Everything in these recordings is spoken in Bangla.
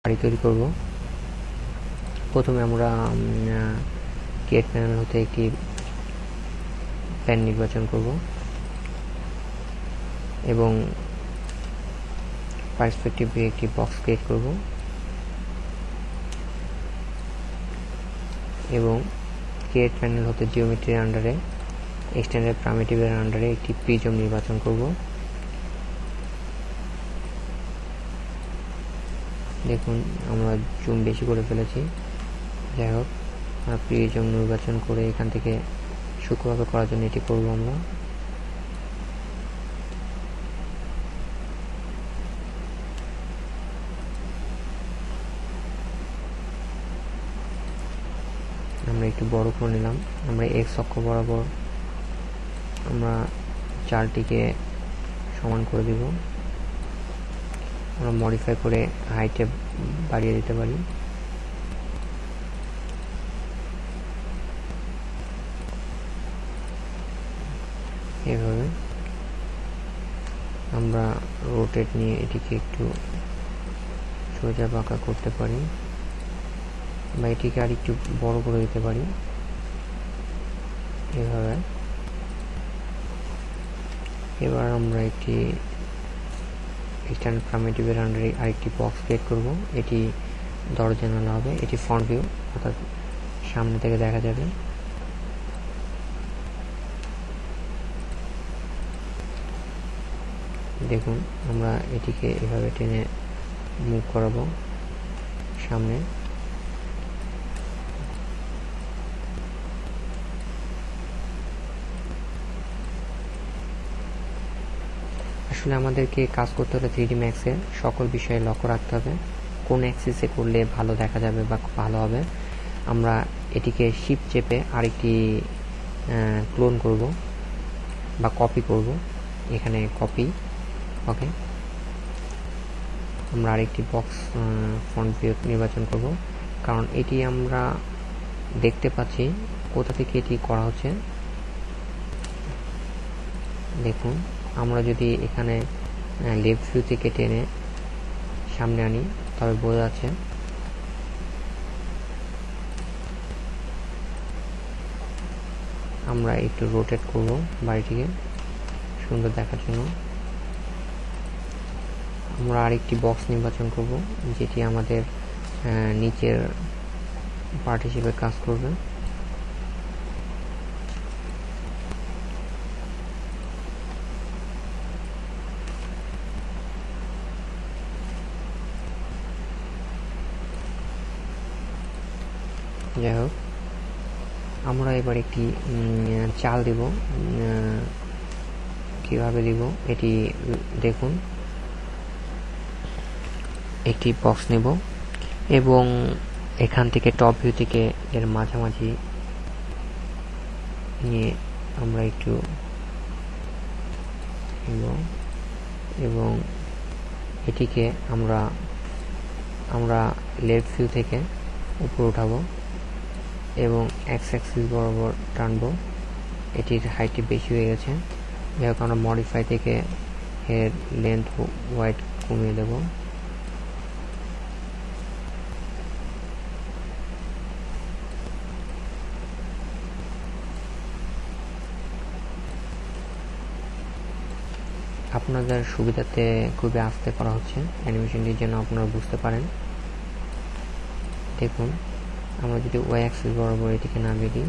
বাড়ি তৈরি করব। প্রথমে আমরা ক্রিয়েট প্যানেল হতে একটি প্ল্যান নির্বাচন করব এবং পার্সপেক্টিভ দিয়ে একটি বক্স ক্রিয়েট করব এবং ক্রিয়েট প্যানেল হতে জিওমেট্রির আন্ডারে এক্সটেন্ডেড প্রিমিটিভের আন্ডারে একটি প্রিজম নির্বাচন করব। দেখুন আমরা জুম বেশি করে ফেলেছি। যাই হোক, প্রিজম নির্বাচন করে এখান থেকে সূক্ষ্মভাবে করার জন্য এটি করব আমরা। আমরা একটু বড় করে নিলাম। আমরা এক্স অক্ষ বরাবর আমরা চারটিকে সমান করে দিব। আমরা মডিফাই করে হাইটে বাড়িয়ে দিতে পারি। এভাবে আমরা রোটেট নিয়ে এটিকে একটু সোজা বাঁকা করতে পারি বা এটিকে আর একটু বড় করে দিতে পারি। এভাবে এবার আমরা একটি এক্সটেন্ডেড প্রিমিটিভের আন্ডারে আরেকটি বক্স ক্রিয়েট করব। এটি দরজা জানালা হবে। এটি ফ্রন্ট ভিউ, অর্থাৎ সামনে থেকে দেখা যাবে। দেখুন আমরা এটিকে এভাবে টেনে মুভ করাবো সামনে। আসলে আমাদেরকে কাজ করতে হলে 3D Max এর সকল বিষয়ে লক্ষ্য রাখতে হবে, কোন অ্যাক্সিসে করলে ভালো দেখা যাবে বা ভালো হবে। আমরা এটিকে শিফট চেপে আরেকটি ক্লোন করব বা কপি করব। এখানে কপি, ওকে। আমরা আরেকটি বক্স ফ্রন্ট ভিউ নির্বাচন করব, কারণ এটি আমরা দেখতে পাচ্ছি কোথা থেকে এটি করা হচ্ছে। দেখুন আমরা যদি এখানে লেফট ভিউ থেকে টেনে সামনে আনি তবে বোঝা যাচ্ছে। আমরা একটু রোটেট করব বাড়িটিকে সুন্দর দেখার জন্য। আমরা আরেকটি বক্স নির্বাচন করব যেটি আমাদের নিচের পার্ট হিসেবে কাজ করবে। যাই হোক, আমরা এবার একটি চাল দিব। কিভাবে দিব এটি দেখুন। একটি বক্স নেব এবং এখান থেকে টপ ভিউ থেকে এর মাঝামাঝি নিয়ে আমরা একটু এবং এটিকে আমরা লেফট ভিউ থেকে উপরে উঠাবো এবং এক্স অ্যাক্সিস বরাবর টানবো। এটির হাইটটি বেশি হয়ে গেছে। যাই হোক, আমরা মডিফাই থেকে এর লেন্থ ওয়াইড কমিয়ে দেব। আপনাদের সুবিধাতে খুবই আস্তে করা হচ্ছে অ্যানিমেশনটি, যেন আপনারা বুঝতে পারেন। দেখুন আমরা যদি ওয়াই অ্যাক্সিস বরাবর এটিকে নামিয়ে দিই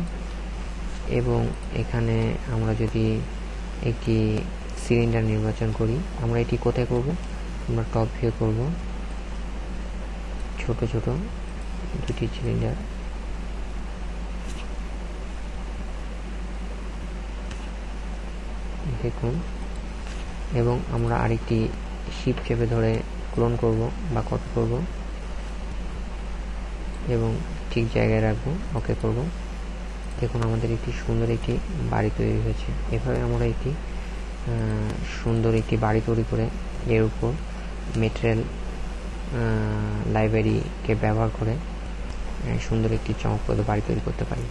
এবং এখানে আমরা যদি একটি সিলিন্ডার নির্বাচন করি, আমরা এটি কোথায় করব? আমরা টপ ভিউ করব। ছোট ছোট দুটি সিলিন্ডার, দেখুন। এবং আমরা আরেকটি শিফট চেপে ধরে ক্লোন করব বা কপি করব এবং ঠিক জায়গায় রাখবো, ওকে করব। দেখুন আমাদের একটি সুন্দর একটি বাড়ি তৈরি হয়েছে। এভাবে আমরা একটি সুন্দর একটি বাড়ি তৈরি করে এর উপর ম্যাটেরিয়াল লাইব্রেরিকে ব্যবহার করে সুন্দর একটি চমকপ্রদ বাড়ি তৈরি করতে পারি।